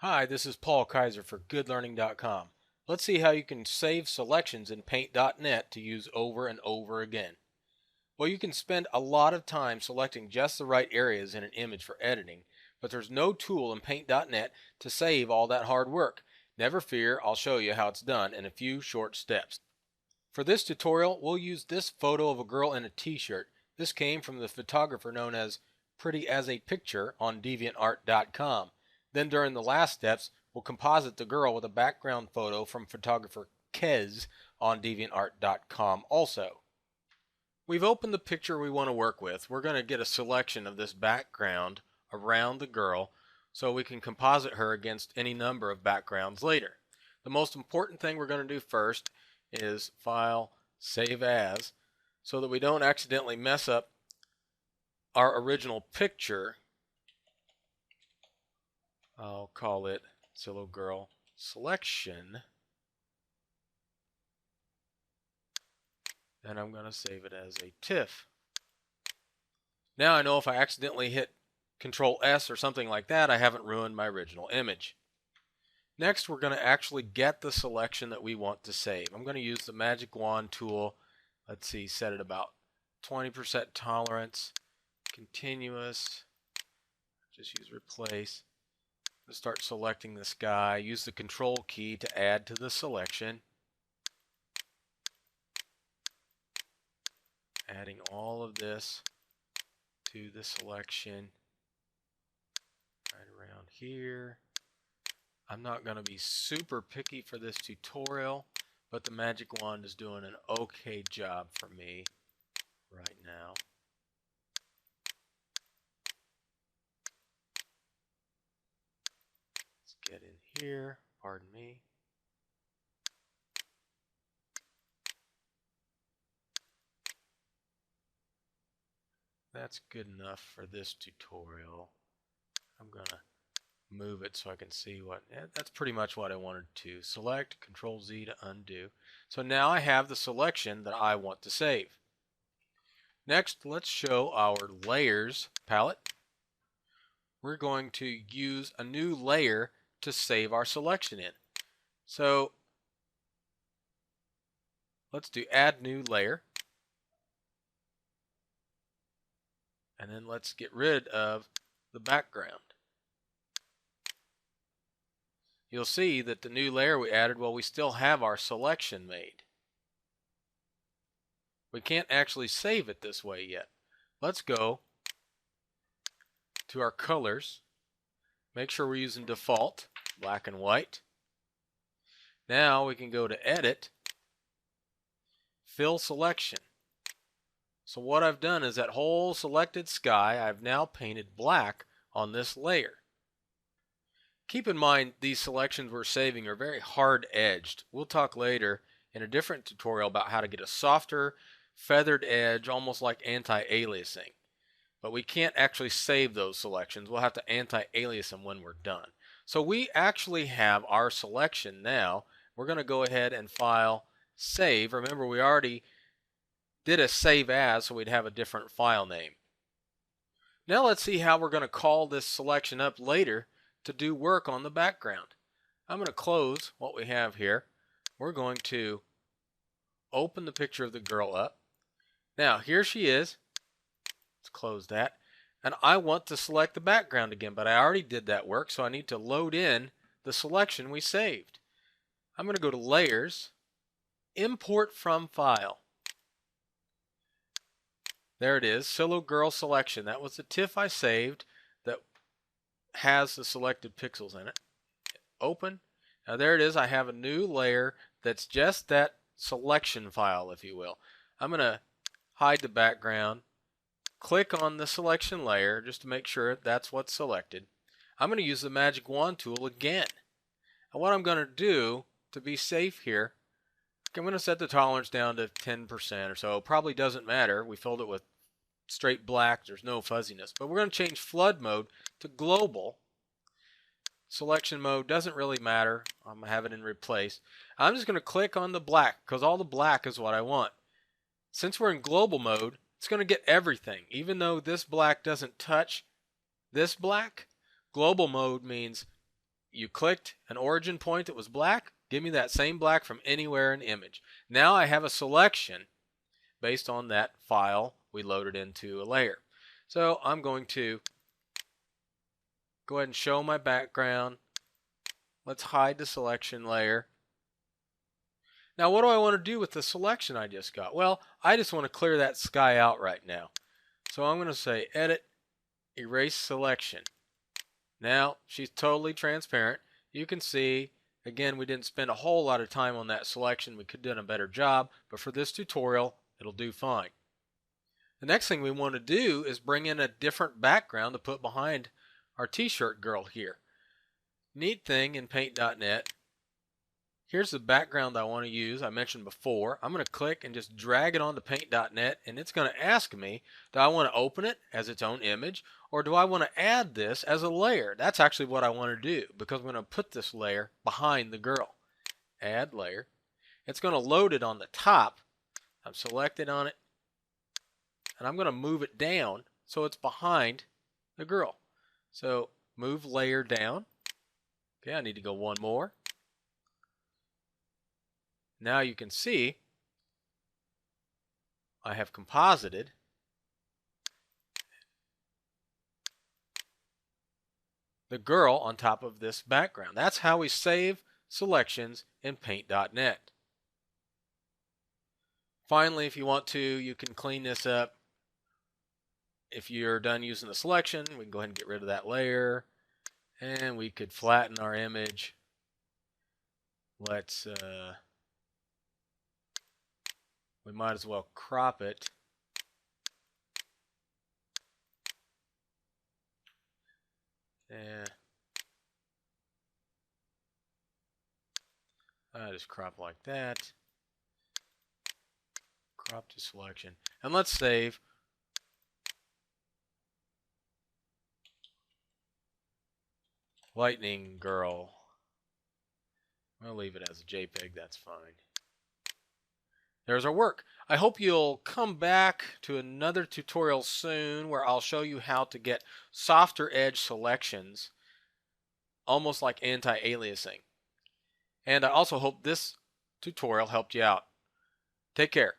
Hi, this is Paul Kaiser for GoodLearning.com. Let's see how you can save selections in Paint.net to use over and over again. Well, you can spend a lot of time selecting just the right areas in an image for editing, but there's no tool in Paint.net to save all that hard work. Never fear, I'll show you how it's done in a few short steps. For this tutorial, we'll use this photo of a girl in a t-shirt. This came from the photographer known as Pretty as a Picture on DeviantArt.com. Then during the last steps, we'll composite the girl with a background photo from photographer Kez on DeviantArt.com also. We've opened the picture we want to work with. We're going to get a selection of this background around the girl so we can composite her against any number of backgrounds later. The most important thing we're going to do first is File, Save As, so that we don't accidentally mess up our original picture. I'll call it Zillow Girl Selection. And I'm going to save it as a TIFF. Now I know if I accidentally hit Control S or something like that, I haven't ruined my original image. Next, we're going to actually get the selection that we want to save. I'm going to use the magic wand tool. Let's see, set it about 20% tolerance, continuous, just use replace. Start selecting this guy. Use the control key to add to the selection. Adding all of this to the selection right around here. I'm not going to be super picky for this tutorial, but the magic wand is doing an okay job for me right now. Get in here, pardon me. That's good enough for this tutorial. I'm going to move it so I can see what, that's pretty much what I wanted to. Select, Control Z to undo. So now I have the selection that I want to save. Next, let's show our layers palette. We're going to use a new layer to save our selection in. So let's do add new layer, and then let's get rid of the background. You'll see that the new layer we added, well, we still have our selection made. We can't actually save it this way yet. Let's go to our colors. Make sure we're using default, black and white. Now we can go to Edit, Fill Selection. So what I've done is that whole selected sky, I've now painted black on this layer. Keep in mind these selections we're saving are very hard edged. We'll talk later in a different tutorial about how to get a softer, feathered edge, almost like anti-aliasing. But we can't actually save those selections. We'll have to anti-alias them when we're done. So we actually have our selection now. We're going to go ahead and file, save. Remember, we already did a save as, so we'd have a different file name. Now let's see how we're going to call this selection up later to do work on the background. I'm going to close what we have here. We're going to open the picture of the girl up. Now here she is. Let's close that. And I want to select the background again, but I already did that work, so I need to load in the selection we saved. I'm going to go to Layers, Import from File. There it is, Zillow Girl Selection. That was the TIFF I saved that has the selected pixels in it. Open. Now there it is. I have a new layer that's just that selection file, if you will. I'm going to hide the background. Click on the selection layer just to make sure that's what's selected. I'm going to use the magic wand tool again. And what I'm going to do to be safe here, I'm going to set the tolerance down to 10% or so. Probably doesn't matter. We filled it with straight black. There's no fuzziness. But we're going to change flood mode to global. Selection mode doesn't really matter. I'm going to have it in replace. I'm just going to click on the black because all the black is what I want. Since we're in global mode, it's going to get everything. Even though this black doesn't touch this black, global mode means You clicked an origin point that was black, give me that same black from anywhere in the image. Now I have a selection based on that file we loaded into a layer. So I'm going to go ahead and show my background. Let's hide the selection layer. Now what do I want to do with the selection I just got? Well, I just want to clear that sky out right now. So I'm going to say Edit, Erase Selection. Now she's totally transparent. You can see, again, we didn't spend a whole lot of time on that selection. We could have done a better job, but for this tutorial, it'll do fine. The next thing we want to do is bring in a different background to put behind our t-shirt girl here. Neat thing in Paint.net, here's the background I want to use. I mentioned before. I'm going to click and just drag it onto Paint.net, and it's going to ask me, do I want to open it as its own image, or do I want to add this as a layer? That's actually what I want to do, because I'm going to put this layer behind the girl. Add layer. It's going to load it on the top. I'm selected on it, and I'm going to move it down so it's behind the girl. So move layer down. Okay, I need to go one more. Now you can see I have composited the girl on top of this background. That's how we save selections in Paint.net. Finally, if you want to, you can clean this up. If you're done using the selection, we can go ahead and get rid of that layer, and we could flatten our image. Let's we might as well crop it. I just crop like that. Crop to selection. And let's save. Lightning Girl. I'll leave it as a JPEG, that's fine. There's our work. I hope you'll come back to another tutorial soon where I'll show you how to get softer edge selections, almost like anti-aliasing. And I also hope this tutorial helped you out. Take care.